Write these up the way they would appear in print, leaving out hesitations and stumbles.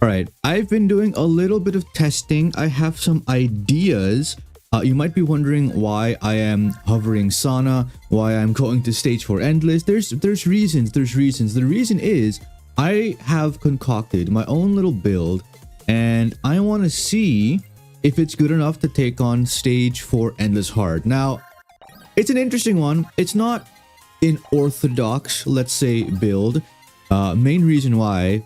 All right, I've been doing a little bit of testing. I have some ideas. You might be wondering why I am hovering Sana, why I'm going to stage 4 endless. There's reasons. The reason is I have concocted my own little build, and I want to see if it's good enough to take on stage 4 endless hard. Now, it's an interesting one. It's not an orthodox, let's say, build. Main reason why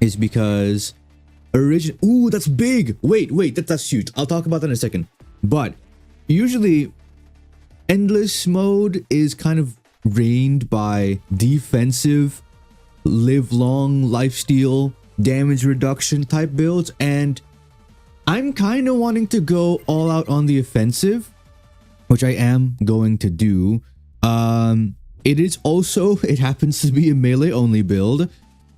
is because ooh, that's big. Wait, that's huge. I'll talk about that in a second. But usually endless mode is kind of reigned by defensive, live long, lifesteal, damage reduction type builds, and I'm kind of wanting to go all out on the offensive, which I am going to do. It happens to be a melee only build,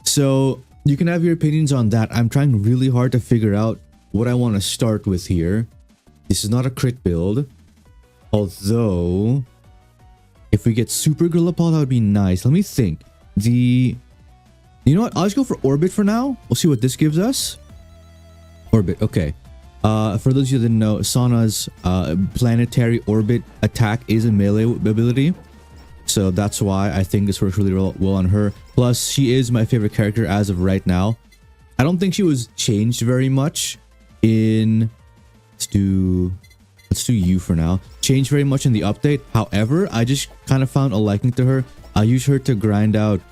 so you can have your opinions on that. I'm trying really hard to figure out what I want to start with here. This is not a crit build, although if we get super gorilla paw, that would be nice. Let me think. You know what, I'll just go for orbit for now. We'll see what this gives us. Orbit, okay. For those of you that didn't know, Sana's planetary orbit attack is a melee ability, so that's why I think this works really well on her. Plus, she is my favorite character as of right now. I don't think she was changed very much in... Let's do you for now. Changed very much in the update. However, I just kind of found a liking to her. I use her to grind out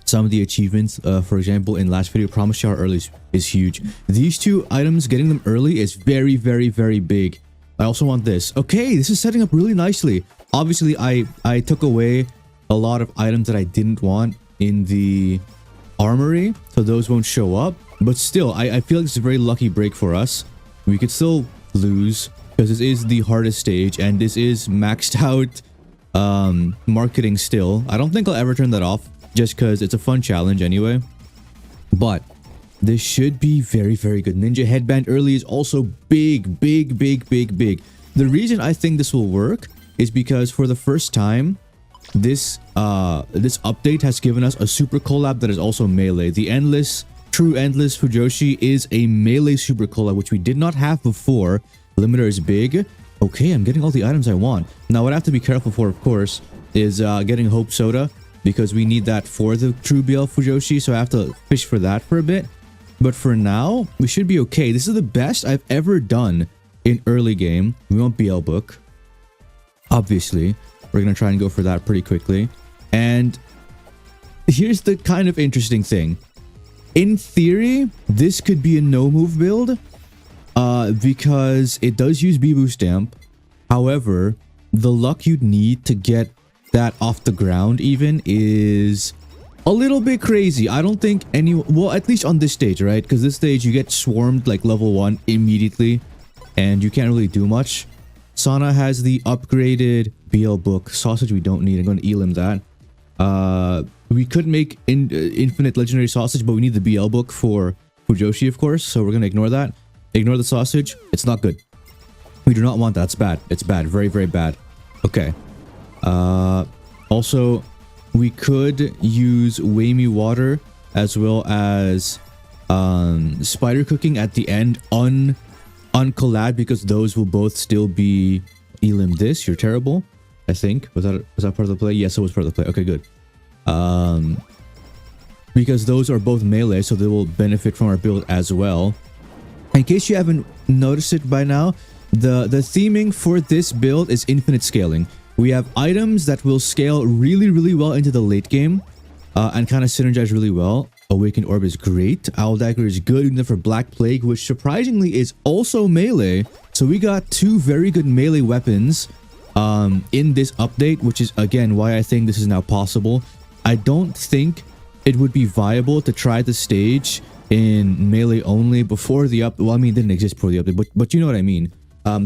some of the achievements. For example, in last video, promise you how early is huge. These two items, getting them early is very, very, very big. I also want this. Okay, this is setting up really nicely. Obviously, I took away a lot of items that I didn't want in the armory, so those won't show up. But still, I feel like it's a very lucky break for us. We could still lose because this is the hardest stage and this is maxed out marketing still. I don't think I'll ever turn that off just because it's a fun challenge anyway. But this should be very, very good. Ninja headband early is also big. The reason I think this will work is because for the first time, this update has given us a super collab that is also melee. The true endless Fujoshi is a melee super collab, which we did not have before. Limiter is big. Okay, I'm getting all the items I want. Now, what I have to be careful for, of course, is getting Hope Soda, because we need that for the true BL Fujoshi, so I have to fish for that for a bit. But for now, we should be okay. This is the best I've ever done in early game. We want BL book. Obviously, we're going to try and go for that pretty quickly. And here's the kind of interesting thing. In theory, this could be a no-move build because it does use Bibu Stamp. However, the luck you'd need to get that off the ground even is a little bit crazy. I don't think well, at least on this stage, right? Because this stage, you get swarmed like level 1 immediately and you can't really do much. Sana has the upgraded BL book. Sausage we don't need. I'm going to elim that. We could make infinite legendary sausage, but we need the BL book for Fujoshi, of course. So we're going to ignore that. Ignore the sausage. It's not good. We do not want that. It's bad. It's bad. Very, very bad. Okay. Also, we could use Whammy Water as well as Spider Cooking at the end on collab, because those will both still be elim this. You're terrible, I think. Was that part of the play? Yes, it was part of the play. Okay, good. Because those are both melee, so they will benefit from our build as well. In case you haven't noticed it by now, the theming for this build is infinite scaling. We have items that will scale really, really well into the late game and kind of synergize really well. Awakened Orb is great. Owl Dagger is good, even for Black Plague, which surprisingly is also melee. So we got two very good melee weapons in this update, which is, again, why I think this is now possible. I don't think it would be viable to try the stage in melee only before the update. Well, I mean, it didn't exist before the update, but you know what I mean.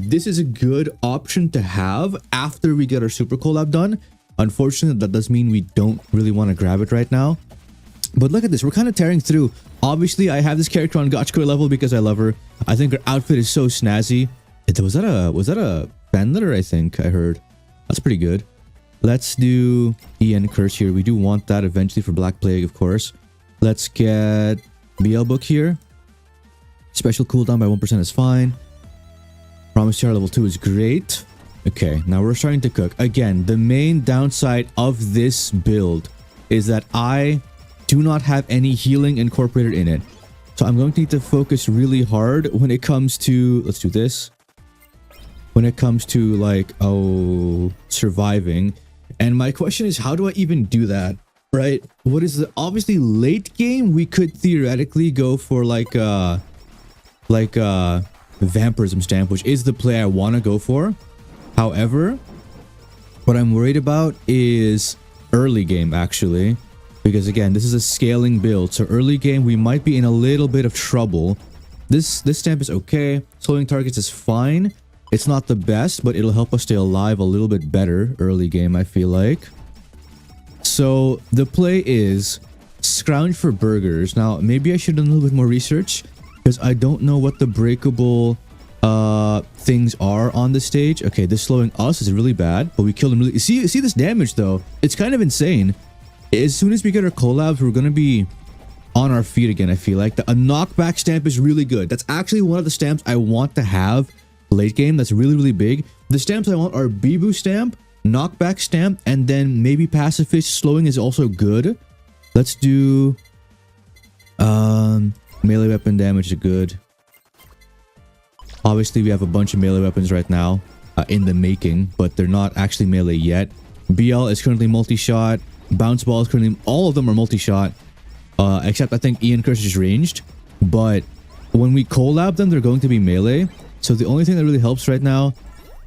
This is a good option to have after we get our super collab done. Unfortunately, that does mean we don't really want to grab it right now. But look at this. We're kind of tearing through. Obviously, I have this character on Gotchcore level because I love her. I think her outfit is so snazzy. Was that a fan letter? I think I heard. That's pretty good. Let's do EN Curse here. We do want that eventually for Black Plague, of course. Let's get BL book here. Special cooldown by 1% is fine. Promise tier level 2 is great. Okay, now we're starting to cook. Again, the main downside of this build is that I do not have any healing incorporated in it. So I'm going to need to focus really hard when it comes to... Let's do this. When it comes to like, surviving. And my question is, how do I even do that? Right? What is the... Obviously, late game, we could theoretically go for like vampirism stamp, which is the play I want to go for. However, what I'm worried about is early game, actually. Because again, this is a scaling build. So early game, we might be in a little bit of trouble. This stamp is okay. Slowing targets is fine. It's not the best, but it'll help us stay alive a little bit better early game, I feel like. So the play is scrounge for burgers. Now, maybe I should do a little bit more research, because I don't know what the breakable things are on the stage. Okay, this slowing us is really bad, but we killed him really... See this damage, though? It's kind of insane. As soon as we get our collabs, we're going to be on our feet again, I feel like. A knockback stamp is really good. That's actually one of the stamps I want to have late game. That's really, really big. The stamps I want are Bibu stamp, knockback stamp, and then maybe pacifist. Slowing is also good. Let's do... melee weapon damage is good. Obviously, we have a bunch of melee weapons right now in the making, but they're not actually melee yet. BL is currently multi-shot. Bounce ball is currently... All of them are multi-shot. Except I think Ian Curse is ranged. But when we collab them, they're going to be melee. So the only thing that really helps right now...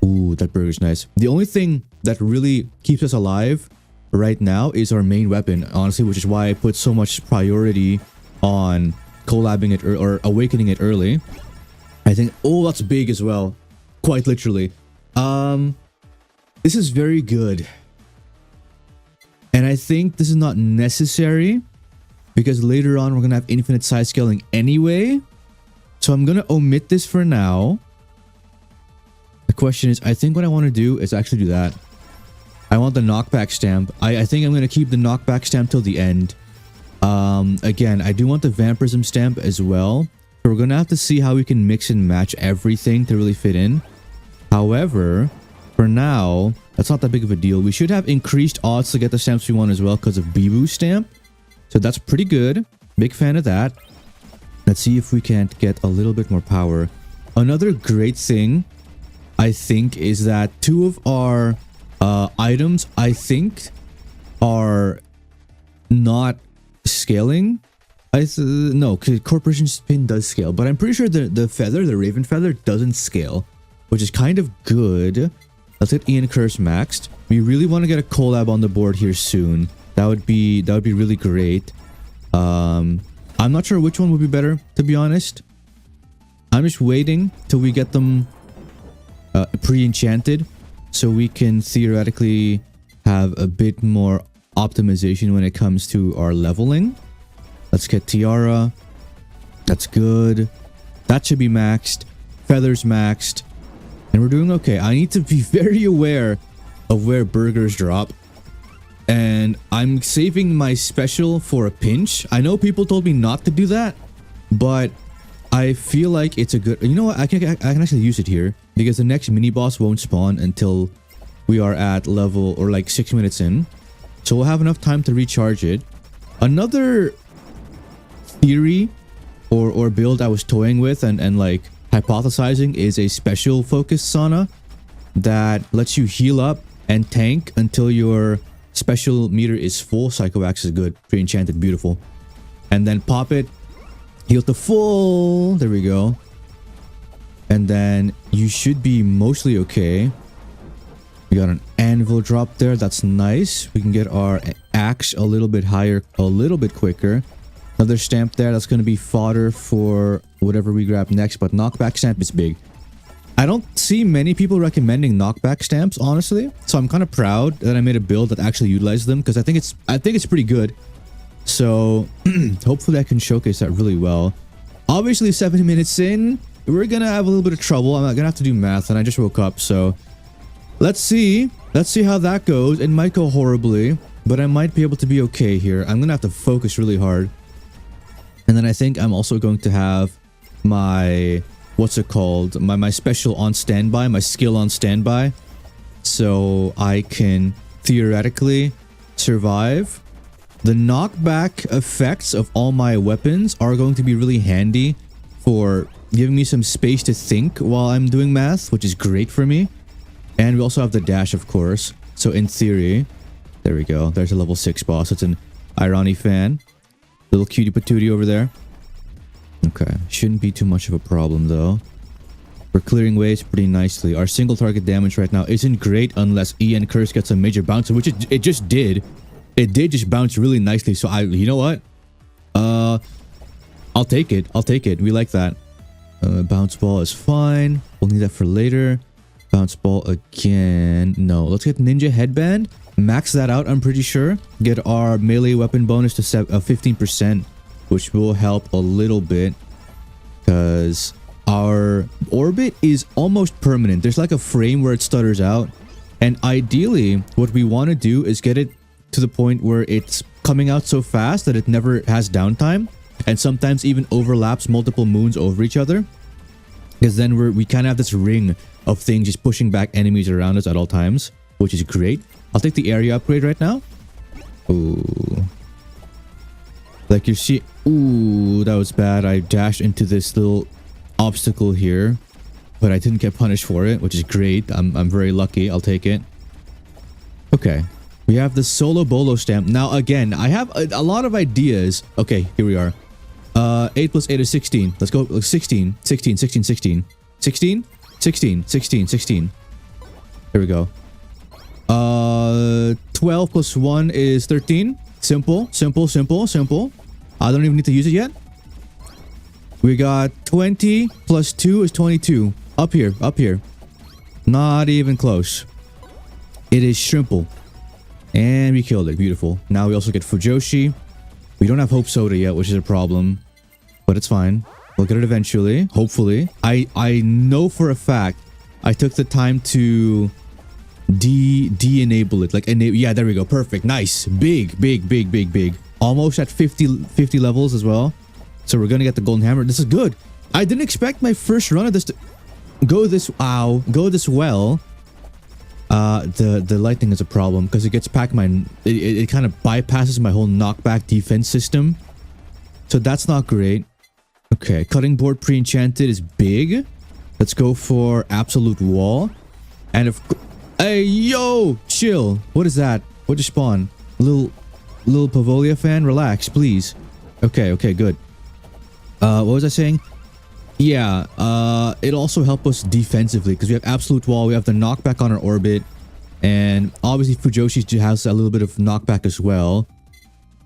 Ooh, that burger's nice. The only thing that really keeps us alive right now is our main weapon, honestly, which is why I put so much priority on collabing it or awakening it early. I think... Oh, that's big as well. Quite literally. This is very good. And I think this is not necessary, because later on we're going to have infinite size scaling anyway. So I'm going to omit this for now. The question is, I think what I want to do is actually do that. I want the knockback stamp. I think I'm going to keep the knockback stamp till the end. Again, I do want the vampirism stamp as well. So we're going to have to see how we can mix and match everything to really fit in. However, for now, that's not that big of a deal. We should have increased odds to get the stamps we want as well because of Bibu stamp. So that's pretty good. Big fan of that. Let's see if we can't get a little bit more power. Another great thing, I think, is that two of our items, I think, are not scaling. No, Corporation Spin does scale, but I'm pretty sure the feather, the Raven feather, doesn't scale, which is kind of good. Let's get Ian Curse maxed. We really want to get a collab on the board here soon. That would be really great. I'm not sure which one would be better, to be honest. I'm just waiting till we get them pre-enchanted, so we can theoretically have a bit more optimization when it comes to our leveling. Let's get Tiara. That's good. That should be maxed. Feathers maxed. And we're doing okay. I need to be very aware of where burgers drop. And I'm saving my special for a pinch. I know people told me not to do that, but I feel like it's a good... You know what? I can actually use it here, because the next mini boss won't spawn until we are at level or like 6 minutes in. So we'll have enough time to recharge it. Another theory or build I was toying with and like hypothesizing is a special focus sauna that lets you heal up and tank until your special meter is full. Psycho Axe is good. Pre-enchanted, beautiful. And then pop it, heal to full. There we go. And then you should be mostly okay. We got an anvil drop there. That's nice. We can get our axe a little bit higher, a little bit quicker. Another stamp there. That's going to be fodder for whatever we grab next. But knockback stamp is big. I don't see many people recommending knockback stamps, honestly. So I'm kind of proud that I made a build that actually utilized them, because I think it's pretty good. So hopefully I can showcase that really well. Obviously, 70 minutes in, we're going to have a little bit of trouble. I'm going to have to do math, and I just woke up. So let's see. Let's see how that goes. It might go horribly, but I might be able to be okay here. I'm going to have to focus really hard. And then I think I'm also going to have my, what's it called? My special on standby, my skill on standby. So I can theoretically survive. The knockback effects of all my weapons are going to be really handy for giving me some space to think while I'm doing math, which is great for me. And we also have the dash, of course. So in theory, there we go. There's a level 6 boss. It's an Irony fan. Little cutie patootie over there. Okay. Shouldn't be too much of a problem, though. We're clearing waves pretty nicely. Our single target damage right now isn't great unless Ian Curse gets a major bounce, which it just did. It did just bounce really nicely. So you know what? I'll take it. I'll take it. We like that. Bounce ball is fine. We'll need that for later. Bounce ball again. No, let's get ninja headband. Max that out, I'm pretty sure. Get our melee weapon bonus to 15%, which will help a little bit because our orbit is almost permanent. There's like a frame where it stutters out. And ideally, what we want to do is get it to the point where it's coming out so fast that it never has downtime. And sometimes even overlaps multiple moons over each other. Because then we kind of have this ring of things just pushing back enemies around us at all times, which is great. I'll take the area upgrade right now. Ooh. Like you see, ooh, that was bad. I dashed into this little obstacle here, but I didn't get punished for it, which is great. I'm very lucky. I'll take it. Okay. We have the solo bolo stamp. Now, again, I have a lot of ideas. Okay, here we are. 8 plus 8 is 16. Let's go. 16, 16, 16, 16. 16, 16, 16, 16. Here we go. 12 plus 1 is 13. Simple, simple, simple, simple. I don't even need to use it yet. We got 20 plus 2 is 22. Up here, up here. Not even close. It is shrimple. And we killed it. Beautiful. Now we also get Fujoshi. We don't have Hope Soda yet, which is a problem. But it's fine. We'll get it eventually. Hopefully. I know for a fact I took the time to de-enable it. Like, yeah, there we go. Perfect. Nice. Big, big, big, big, big. Almost at 50 levels as well. So we're going to get the golden hammer. This is good. I didn't expect my first run of this to go this well. The lightning is a problem because it gets past it kind of bypasses my whole knockback defense system. So that's not great. Okay, cutting board pre-enchanted is big. Let's go for absolute wall. And if hey yo, chill. What is that? What just spawned? Little Pavolia fan, relax, please. Okay, good. What was I saying? Yeah, it'll also help us defensively because we have absolute wall, we have the knockback on our orbit, and obviously Fujoshi has a little bit of knockback as well.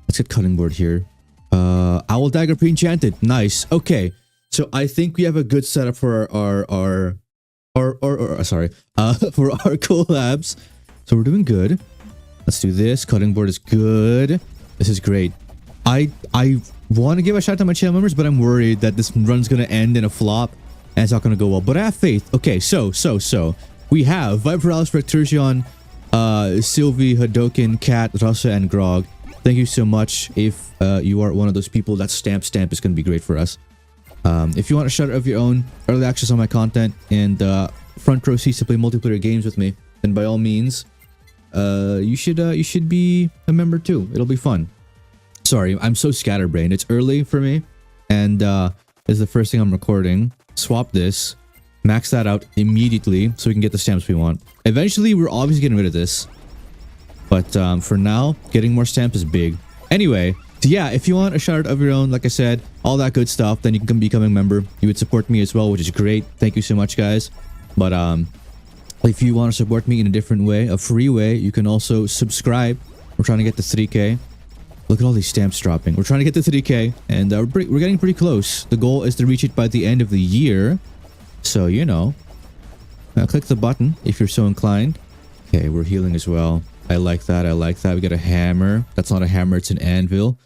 Let's get cutting board here. Owl dagger pre-enchanted, nice. Okay, so I think we have a good setup for our for our collabs. So we're doing good. Let's do this. Cutting board is good. This is great. I want to give a shout out to my channel members, but I'm worried that this run's going to end in a flop and it's not going to go well. But I have faith. Okay, so we have Viperalis, Rectursion, Sylvie, Hadoken, Cat, Rasa, and Grog. Thank you so much. If you are one of those people, that stamp is going to be great for us. If you want a shout out of your own, early access on my content, and front row seats to play multiplayer games with me, then by all means, you should be a member too. It'll be fun. Sorry, I'm so scatterbrained. It's early for me, and this is the first thing I'm recording. Swap this, max that out immediately so we can get the stamps we want. Eventually, we're obviously getting rid of this, but for now, getting more stamps is big. Anyway, so yeah, if you want a shout out of your own, like I said, all that good stuff, then you can become a member. You would support me as well, which is great. Thank you so much, guys. But if you want to support me in a different way, a free way, you can also subscribe. We're trying to get to 3K. Look at all these stamps dropping. We're trying to get to 3K, and we're getting pretty close. The goal is to reach it by the end of the year. So, you know, click the button if you're so inclined. Okay, we're healing as well. I like that. I like that. We got a hammer. That's not a hammer. It's an anvil.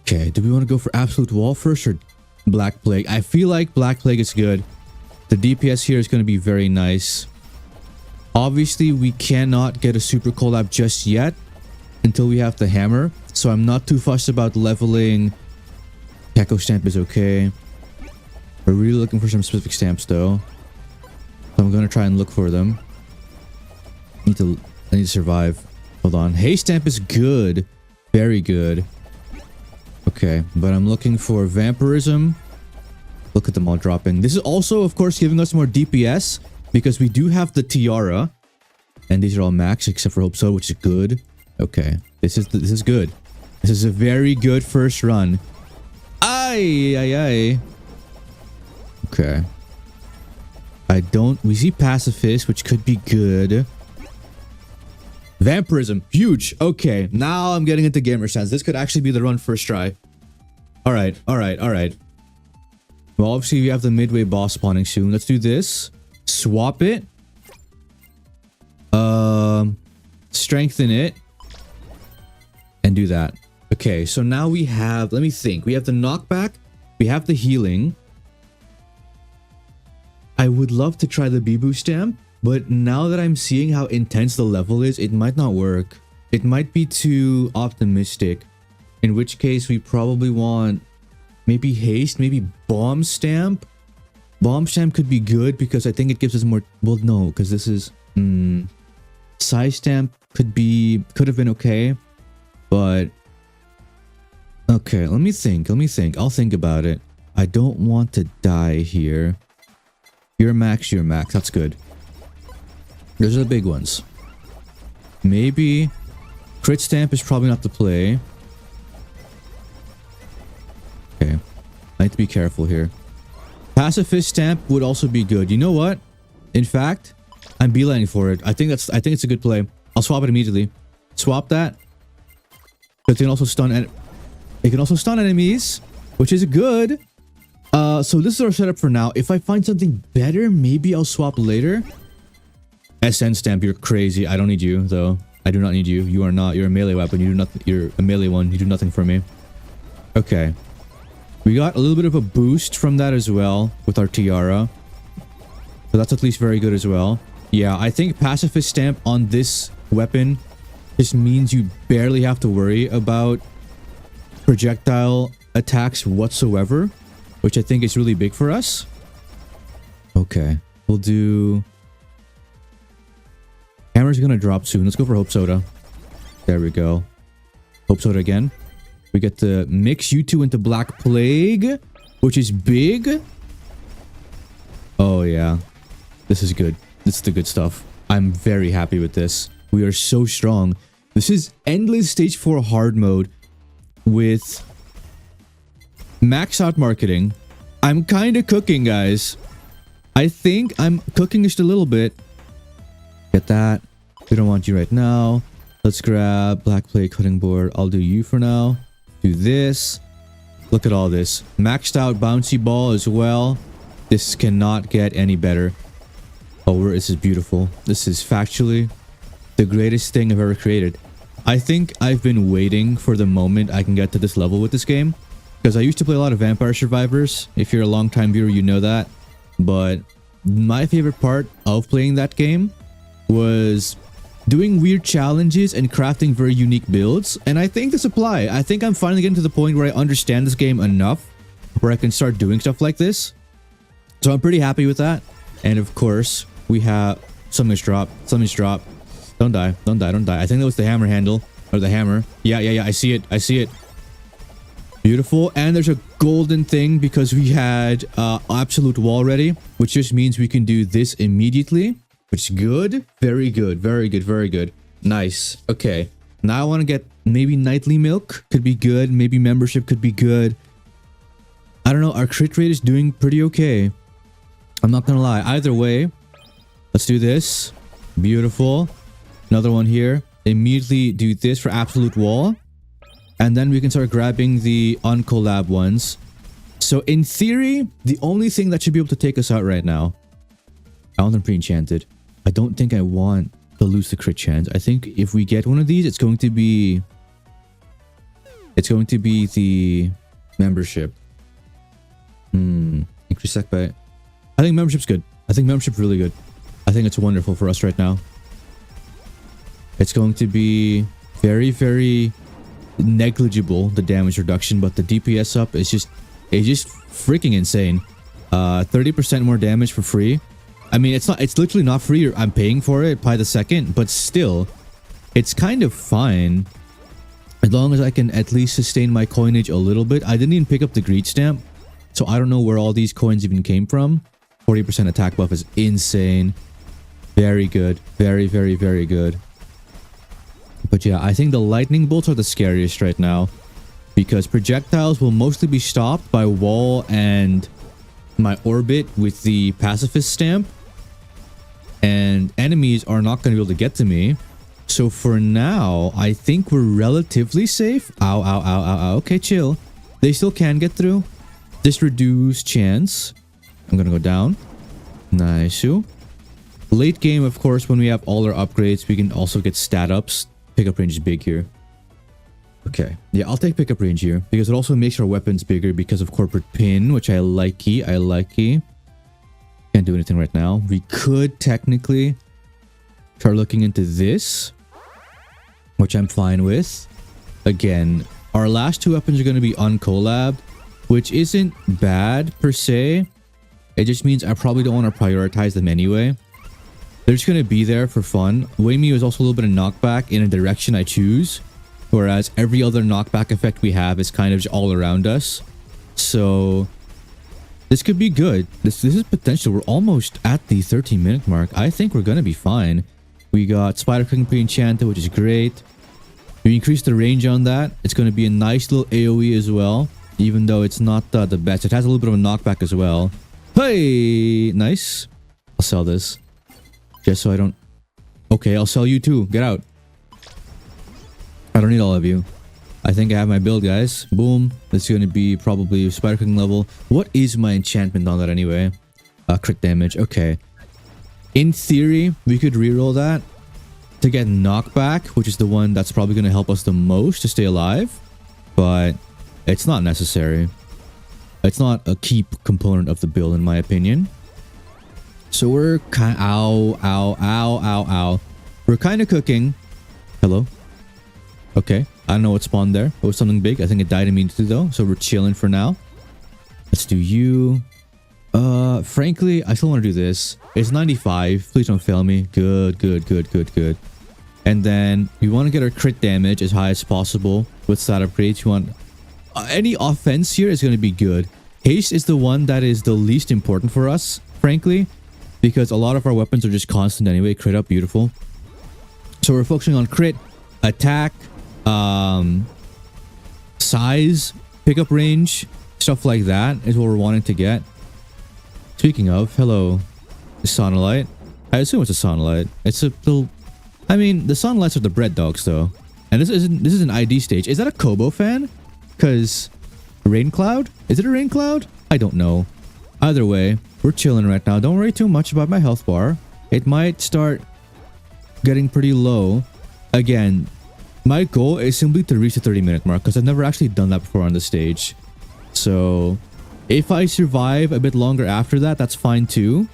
Okay, do we want to go for absolute wall first or Black Plague? I feel like Black Plague is good. The DPS here is going to be very nice. Obviously, we cannot get a super collab just yet until we have the hammer. So I'm not too fussed about leveling Echo stamp is okay. We're really looking for some specific stamps though. So I'm gonna try and look for them. I need to survive. Hold on. Haste stamp is good. Very good. Okay, but I'm looking for vampirism. Look at them all dropping. This is also, of course, giving us more DPS because we do have the tiara. And these are all max except for Hope So, which is good. Okay, this is good. This is a very good first run. Ay. Okay. We see pacifist, which could be good. Vampirism, huge. Okay, now I'm getting into gamer sense. This could actually be the run first try. All right. Well, obviously we have the midway boss spawning soon. Let's do this. Swap it. Strengthen it. And do that. Okay, so now we have, let me think. We have the knockback. We have the healing. I would love to try the Bibu stamp, but now that I'm seeing how intense the level is, it might not work. It might be too optimistic. In which case, we probably want maybe haste, maybe bomb stamp. Bomb stamp could be good because I think it gives us more. Well, no, because this is size stamp could have been okay, but okay. Let me think. I'll think about it. I don't want to die here. You're max. That's good. Those are the big ones. Maybe crit stamp is probably not the play. Okay, I need to be careful here. Pacifist stamp would also be good. You know what? In fact, I'm beelining for it. I think it's a good play. I'll swap it immediately. Swap that. It can also stun enemies, which is good. So this is our setup for now. If I find something better, maybe I'll swap later. SN stamp, you're crazy. I don't need you though. I do not need you. You are not. You're a melee weapon. You do nothing. You're a melee one. You do nothing for me. Okay. We got a little bit of a boost from that as well with our tiara. So that's at least very good as well. Yeah, I think pacifist stamp on this weapon just means you barely have to worry about projectile attacks whatsoever, which I think is really big for us. Okay, we'll do... Hammer's gonna drop soon. Let's go for Hope Soda. There we go. Hope Soda again. We get to mix you two into Black Plague, which is big. Oh, yeah. This is good. This is the good stuff. I'm very happy with this. We are so strong. This is endless stage 4 hard mode with max out marketing. I'm kind of cooking, guys. I think I'm cooking just a little bit. Get that. We don't want you right now. Let's grab Black Plague cutting board. I'll do you for now. Do this. Look at all this. Maxed out bouncy ball as well. This cannot get any better. Oh, this is beautiful. This is factually the greatest thing I've ever created. I think I've been waiting for the moment I can get to this level with this game. Because I used to play a lot of Vampire Survivors. If you're a long-time viewer, you know that. But my favorite part of playing that game was doing weird challenges and crafting very unique builds. And I think this applies. I think I'm finally getting to the point where I understand this game enough where I can start doing stuff like this. So I'm pretty happy with that. And of course, we have... Something's dropped. Don't die. I think that was the hammer handle. Or the hammer. Yeah. I see it. Beautiful. And there's a golden thing because we had absolute wall ready, which just means we can do this immediately, which is good. Very good. Nice. Okay. Now I want to get maybe nightly milk could be good. Maybe membership could be good. I don't know. Our crit rate is doing pretty okay. I'm not gonna lie. Either way, let's do this. Beautiful. Another one here. Immediately do this for absolute wall. And then we can start grabbing the uncollab ones. So in theory, the only thing that should be able to take us out right now... I want them pre-enchanted. I don't think I want to lose the crit chance. I think if we get one of these, it's going to be... the membership. Increase sec by... I think membership's good. I think membership's really good. I think it's wonderful for us right now. It's going to be very, very negligible, the damage reduction, but the DPS up is just is just freaking insane. 30% more damage for free. I mean, it's literally not free. I'm paying for it by the second, but still, it's kind of fine. As long as I can at least sustain my coinage a little bit. I didn't even pick up the greed stamp, so I don't know where all these coins even came from. 40% attack buff is insane. Very good. Very, very, very good. But yeah, I think the lightning bolts are the scariest right now, because projectiles will mostly be stopped by wall and my orbit with the pacifist stamp, and enemies are not going to be able to get to me. So for now, I think we're relatively safe. Ow, ow, ow, ow, ow. Okay, chill. They still can get through. This reduced chance. I'm gonna go down. Nice. Late game, of course, when we have all our upgrades, we can also get stat ups. Pickup range is big here. Okay. Yeah, I'll take pickup range here, because it also makes our weapons bigger because of corporate pin, which I likey. I likey. Can't do anything right now. We could technically start looking into this, which I'm fine with. Again, our last two weapons are going to be uncollabbed, which isn't bad per se. It just means I probably don't want to prioritize them anyway. They're just going to be there for fun. Waymio is also a little bit of knockback in a direction I choose, whereas every other knockback effect we have is kind of just all around us. So this could be good. This is potential. We're almost at the 13-minute mark. I think we're going to be fine. We got Spider Cooking Pre-Enchanted, which is great. We increase the range on that. It's going to be a nice little AoE as well, even though it's not the best. It has a little bit of a knockback as well. Hey! Nice. I'll sell this. Just so I don't... Okay, I'll sell you too. Get out. I don't need all of you. I think I have my build, guys. Boom. That's going to be probably Spider Cooking level. What is my enchantment on that anyway? Crit damage. Okay. In theory, we could reroll that to get knockback, which is the one that's probably going to help us the most to stay alive. But it's not necessary. It's not a key component of the build, in my opinion. So we're kind of... Ow, ow, ow, ow, ow. We're kind of cooking. Hello? Okay. I don't know what spawned there. It was something big. I think it died immediately though. So we're chilling for now. Let's do you. Frankly, I still want to do this. It's 95. Please don't fail me. Good, good, good, good, good. And then we want to get our crit damage as high as possible with stat upgrades. You want any offense here is going to be good. Haste is the one that is the least important for us, frankly, because a lot of our weapons are just constant anyway. Crit up, beautiful. So we're focusing on crit, attack, size, pickup range, stuff like that is what we're wanting to get. Speaking of, hello, Sonolite. I assume it's a Sonolite. It's a little... I mean, the Sonolites are the bread dogs, though. And this is an ID stage. Is that a Kobo fan? Because... Rain Cloud? Is it a Rain Cloud? I don't know. Either way, we're chilling right now. Don't worry too much about my health bar. It might start getting pretty low. Again, my goal is simply to reach the 30-minute mark, because I've never actually done that before on the stage. So... if I survive a bit longer after that, that's fine too.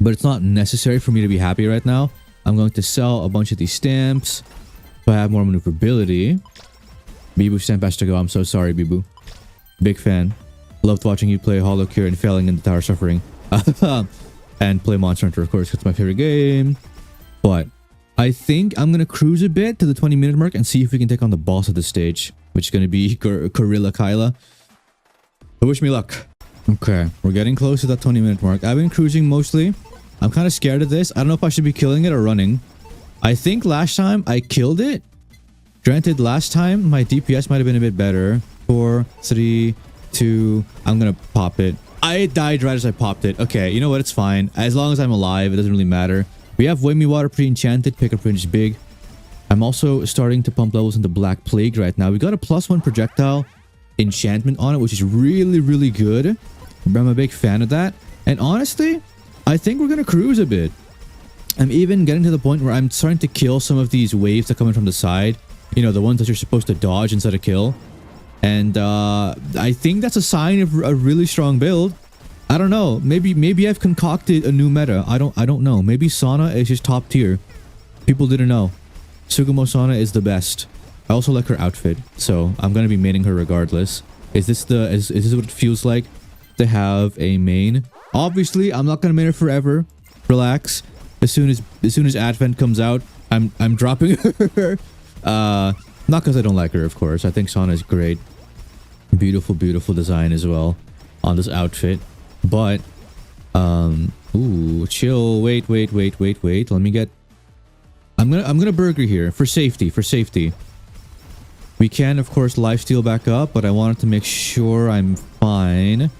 But it's not necessary for me to be happy right now. I'm going to sell a bunch of these stamps so I have more maneuverability. Bibu stamp has to go. I'm so sorry, Bibu. Big fan. Loved watching you play HOLOCURE and failing in the Tower Suffering. And play Monster Hunter, of course, because it's my favorite game. But I think I'm going to cruise a bit to the 20-minute mark and see if we can take on the boss of the stage, which is going to be Gorilla Kyla. So wish me luck. Okay, we're getting close to that 20-minute mark. I've been cruising mostly. I'm kind of scared of this. I don't know if I should be killing it or running. I think last time I killed it. Granted, last time my DPS might have been a bit better. 4, 3, 2. I'm gonna pop it. I died right as I popped it. Okay, you know what? It's fine. As long as I'm alive, it doesn't really matter. We have Whammy Water Pre-Enchanted. Pickup range is big. I'm also starting to pump levels into Black Plague right now. We got a +1 projectile enchantment on it, which is really, really good. I'm a big fan of that. And honestly, I think we're gonna cruise a bit. I'm even getting to the point where I'm starting to kill some of these waves that come in from the side. You know, the ones that you're supposed to dodge instead of kill. And I think that's a sign of a really strong build. I don't know. Maybe I've concocted a new meta. I don't know. Maybe Sana is just top tier. People didn't know. Sugamo Sana is the best. I also like her outfit, so I'm gonna be maining her regardless. Is this what it feels like to have a main? Obviously, I'm not gonna main her forever. Relax. As soon as Advent comes out, I'm dropping her. Not because I don't like her, of course. I think Sana is great. Beautiful, beautiful design as well on this outfit. But ooh, chill. Wait. Let me get. I'm gonna burger here for safety. We can, of course, lifesteal back up, but I wanted to make sure I'm fine.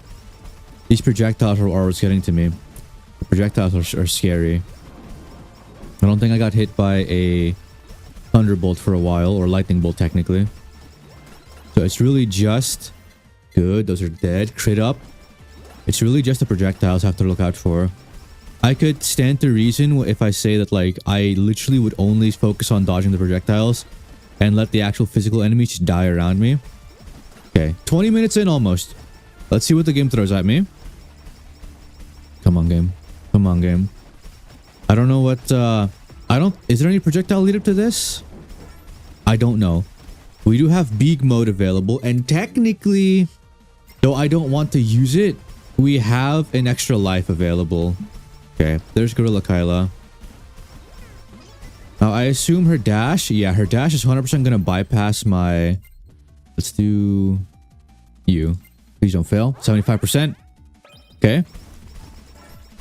These projectiles are always getting to me. The projectiles are scary. I don't think I got hit by a thunderbolt for a while, or lightning bolt technically. So it's really just good. Those are dead. Crit up. It's really just the projectiles I have to look out for. I could stand to reason if I say that, like, I literally would only focus on dodging the projectiles and let the actual physical enemies just die around me. Okay, 20 minutes in almost. Let's see what the game throws at me. Come on, game. Come on, game. I don't know what, is there any projectile lead up to this? I don't know. We do have Beak mode available, and technically, though I don't want to use it, we have an extra life available. Okay, there's Gorilla Kyla. Now, I assume her dash, yeah, her dash is 100% gonna bypass my... Let's do... you. Please don't fail. 75%. Okay.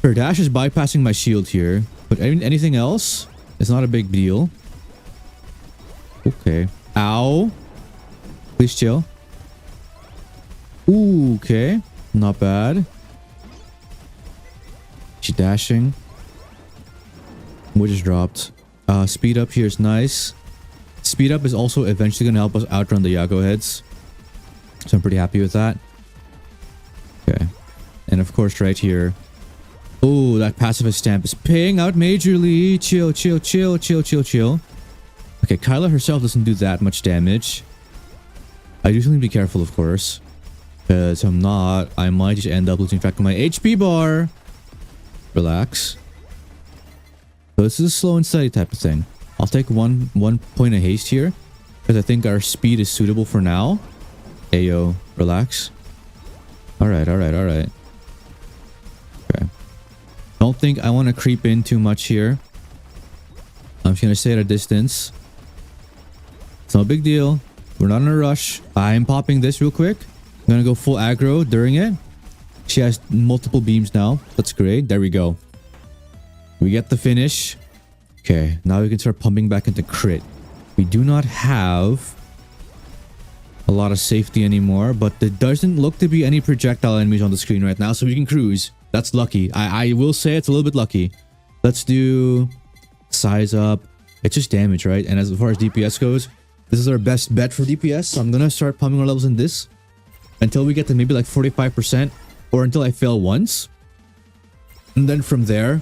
Her dash is bypassing my shield here, but anything else, it's not a big deal. Okay. Ow. Please chill. Ooh, okay. Not bad. She's dashing. We just dropped. Speed up here is nice. Speed up is also eventually going to help us outrun the Yago heads. So I'm pretty happy with that. Okay. And of course right here. Oh, that pacifist stamp is paying out majorly. Chill. Okay, Kyla herself doesn't do that much damage. I do need to be careful, of course. Because I'm not, I might just end up losing track of my HP bar. Relax. So this is a slow and steady type of thing. I'll take one point of haste here. Because I think our speed is suitable for now. Ayo, relax. Alright. Okay. Don't think I want to creep in too much here. I'm just going to stay at a distance. It's no big deal. We're not in a rush. I'm popping this real quick. I'm going to go full aggro during it. She has multiple beams now. That's great. There we go. We get the finish. Okay, now we can start pumping back into crit. We do not have a lot of safety anymore, but there doesn't look to be any projectile enemies on the screen right now, so we can cruise. That's lucky. I will say it's a little bit lucky. Let's do size up. It's just damage, right? And as far as DPS goes, this is our best bet for DPS. So I'm gonna start pumping our levels in this until we get to maybe like 45%, or until I fail once. And then from there,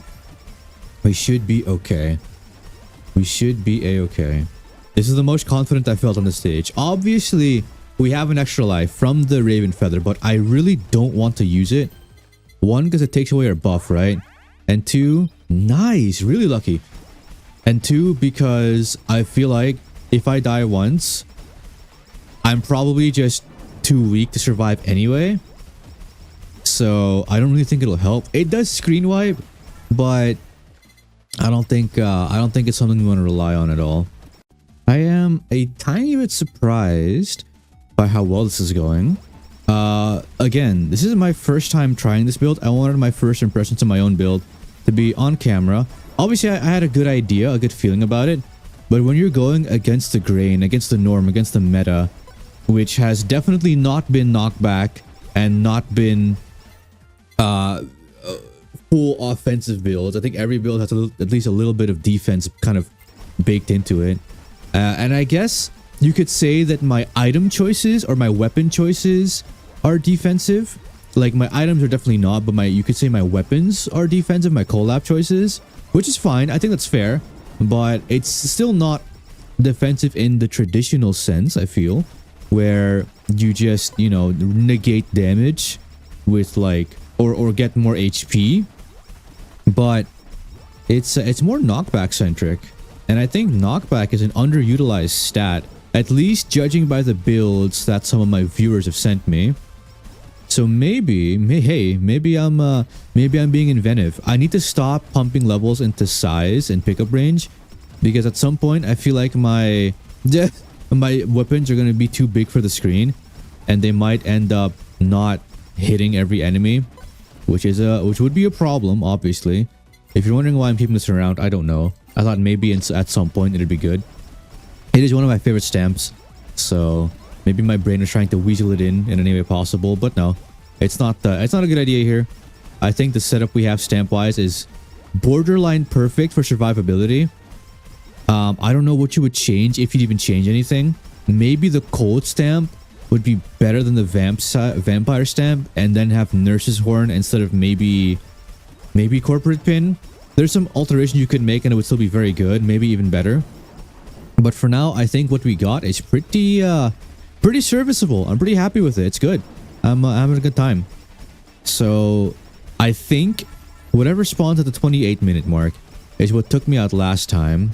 we should be okay. We should be a-okay. This is the most confident I felt on the stage. Obviously, we have an extra life from the Raven Feather, but I really don't want to use it. One, because it takes away our buff, right? And two, nice, really lucky. And two, because I feel like if I die once, I'm probably just too weak to survive anyway. So I don't really think it'll help. It does screen wipe, but I don't think it's something we want to rely on at all. I am a tiny bit surprised by how well this is going. Again, this is my first time trying this build. I wanted my first impressions of my own build to be on camera. Obviously, I had a good idea, a good feeling about it. But when you're going against the grain, against the norm, against the meta, which has definitely not been knocked back and not been full offensive builds. I think every build has at least a little bit of defense kind of baked into it. And I guess you could say that my item choices or my weapon choices are defensive. Like, my items are definitely not, but you could say my weapons are defensive, my collab choices, which is fine. I think that's fair, but it's still not defensive in the traditional sense, I feel, where you just, you know, negate damage with like, or get more HP, but it's more knockback centric. And I think knockback is an underutilized stat At least judging by the builds that some of my viewers have sent me. So maybe I'm being inventive. I need to stop pumping levels into size and pickup range, because at some point I feel like my weapons are gonna be too big for the screen, and they might end up not hitting every enemy, which would be a problem, obviously. If you're wondering why I'm keeping this around, I don't know. I thought maybe at some point it'd be good. It is one of my favorite stamps, so maybe my brain is trying to weasel it in any way possible, but no, it's not a good idea here. I think the setup we have stamp-wise is borderline perfect for survivability. I don't know what you would change, if you'd even change anything. Maybe the cold stamp would be better than the vampire stamp, and then have nurse's horn instead of maybe corporate pin. There's some alterations you could make and it would still be very good, maybe even better. But for now, I think what we got is pretty serviceable. I'm pretty happy with it. It's good. I'm having a good time. So I think whatever spawns at the 28-minute mark is what took me out last time.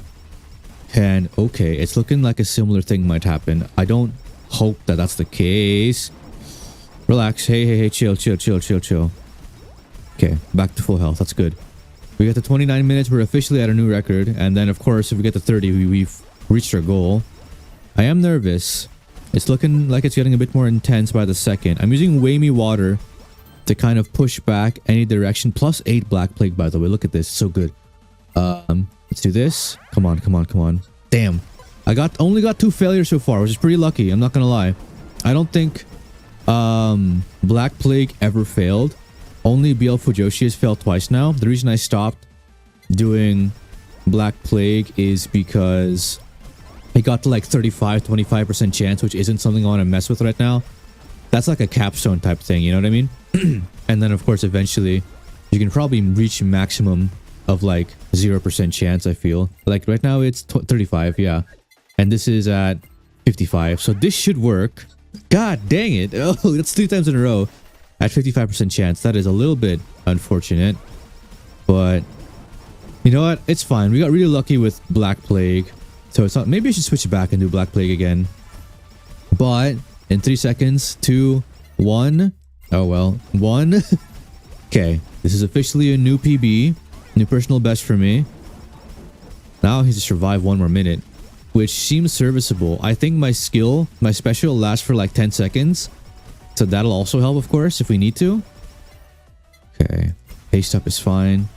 And okay, it's looking like a similar thing might happen. I don't hope that that's the case. Relax. Hey, chill. Okay, back to full health. That's good. We got the 29 minutes. We're officially at a new record. And then, of course, if we get to 30, we've reached our goal. I am nervous. It's looking like it's getting a bit more intense by the second. I'm using Whammy Water to kind of push back any direction. Plus 8 Black Plague, by the way. Look at this. So good. Let's do this. Come on. Damn. I only got 2 failures so far, which is pretty lucky. I'm not gonna lie. I don't think Black Plague ever failed. Only BL Fujoshi has failed twice now. The reason I stopped doing Black Plague is because it got to like 25% chance, which isn't something I want to mess with right now. That's like a capstone type thing, you know what I mean? And then of course eventually you can probably reach maximum of like 0% chance, I feel. Like right now it's 35, yeah. And this is at 55, so this should work. God dang it. Oh, that's 3 times in a row at 55% chance. That is a little bit unfortunate, but you know what? It's fine. We got really lucky with Black Plague, so it's not. Maybe I should switch back and do Black Plague again. But in 3 seconds, 2, 1. Oh well, 1. Okay, this is officially a new PB, new personal best for me. Now he has to survive 1 more minute, which seems serviceable. I think my special lasts for like 10 seconds. So that'll also help, of course, if we need to. Okay. Haste up is fine.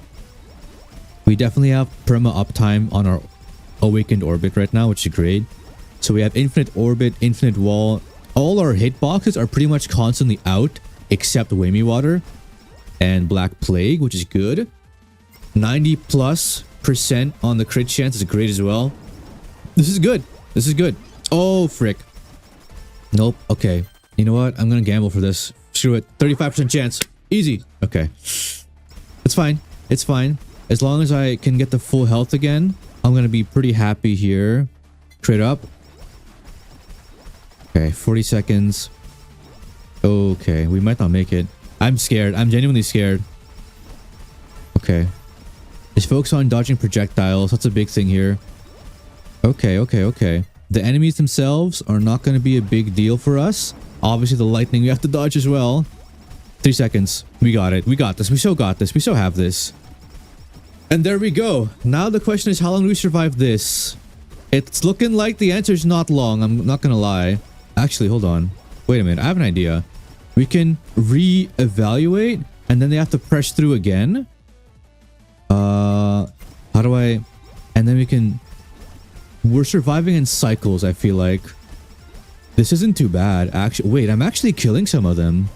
We definitely have perma uptime on our awakened orbit right now, which is great. So we have infinite orbit, infinite wall. All our hitboxes are pretty much constantly out, except Whammy Water and Black Plague, which is good. 90+% on the crit chance is great as well. This is good. Oh, frick. Nope. Okay. You know what? I'm gonna gamble for this. Screw it. 35% chance. Easy. Okay. It's fine. As long as I can get the full health again, I'm gonna be pretty happy here. Crit up. Okay, 40 seconds. Okay, we might not make it. I'm scared. I'm genuinely scared. Okay. Just focus on dodging projectiles. That's a big thing here. Okay. The enemies themselves are not going to be a big deal for us. Obviously, the lightning we have to dodge as well. 3 seconds. We got it. We got this. We so got this. We so have this. And there we go. Now the question is, how long do we survive this? It's looking like the answer is not long. I'm not going to lie. Actually, hold on. Wait a minute. I have an idea. We can re-evaluate and then they have to press through again. How do I... And then we can... We're surviving in cycles, I feel like. This isn't too bad. Actually, wait, I'm actually killing some of them.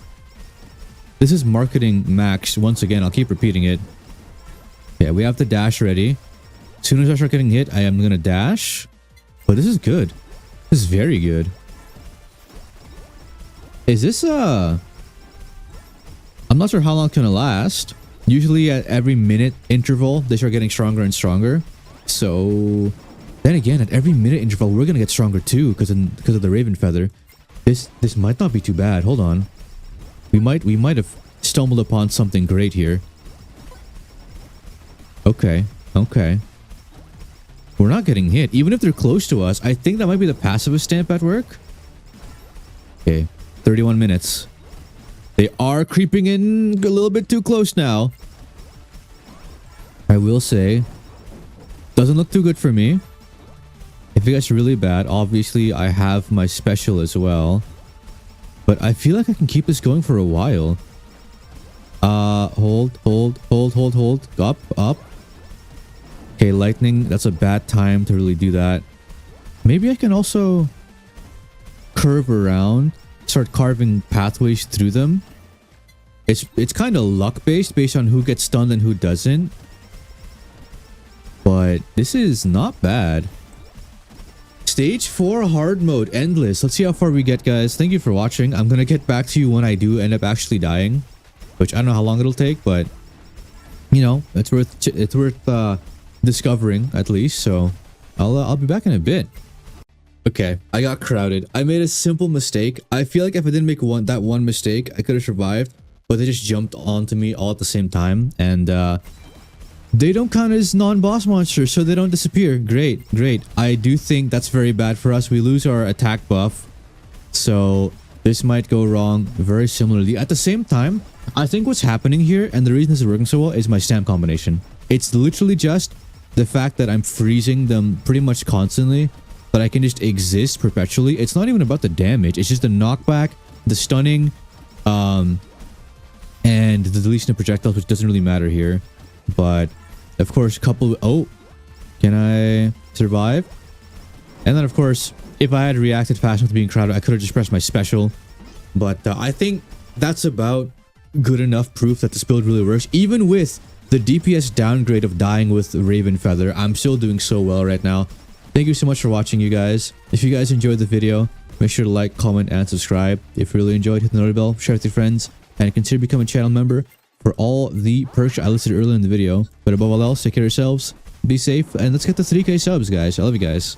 This is marketing max. Once again, I'll keep repeating it. Yeah, we have the dash ready. As soon as I start getting hit, I am gonna dash. But this is good. This is very good. Is this I'm not sure how long it's gonna last. Usually at every minute interval, they start getting stronger and stronger. So... Then again, at every minute interval, we're gonna get stronger too, because of the Raven Feather. This might not be too bad. Hold on, we might have stumbled upon something great here. Okay. We're not getting hit. Even if they're close to us, I think that might be the pacifist stamp at work. Okay, 31 minutes. They are creeping in a little bit too close now. I will say, doesn't look too good for me. If it gets really bad, obviously I have my special as well. But I feel like I can keep this going for a while. Hold. Up. Okay, lightning. That's a bad time to really do that. Maybe I can also curve around, start carving pathways through them. It's kind of luck based on who gets stunned and who doesn't. But this is not bad. Stage 4 hard mode, endless. Let's see how far we get, guys. Thank you for watching. I'm gonna get back to you when I do end up actually dying, which I don't know how long it'll take, but you know, it's worth discovering at least. So I'll be back in a bit. Okay, I got crowded. I made a simple mistake. I feel like if I didn't make that one mistake, I could have survived, but they just jumped onto me all at the same time, and they don't count as non-boss monsters, so they don't disappear. Great. I do think that's very bad for us. We lose our attack buff, so this might go wrong very similarly. At the same time, I think what's happening here, and the reason this is working so well, is my stamp combination. It's literally just the fact that I'm freezing them pretty much constantly, but I can just exist perpetually. It's not even about the damage. It's just the knockback, the stunning, and the deletion of projectiles, which doesn't really matter here. But of course, oh, can I survive? And then of course, if I had reacted fast enough to being crowded, I could have just pressed my special. But I think that's about good enough proof that this build really works. Even with the DPS downgrade of dying with Raven Feather, I'm still doing so well right now. Thank you so much for watching, you guys. If you guys enjoyed the video, make sure to like, comment, and subscribe. If you really enjoyed, hit the notification bell, share with your friends, and consider becoming a channel member for all the perks I listed earlier in the video. But above all else, take care of yourselves, be safe, and let's get the 3K subs, guys. I love you guys.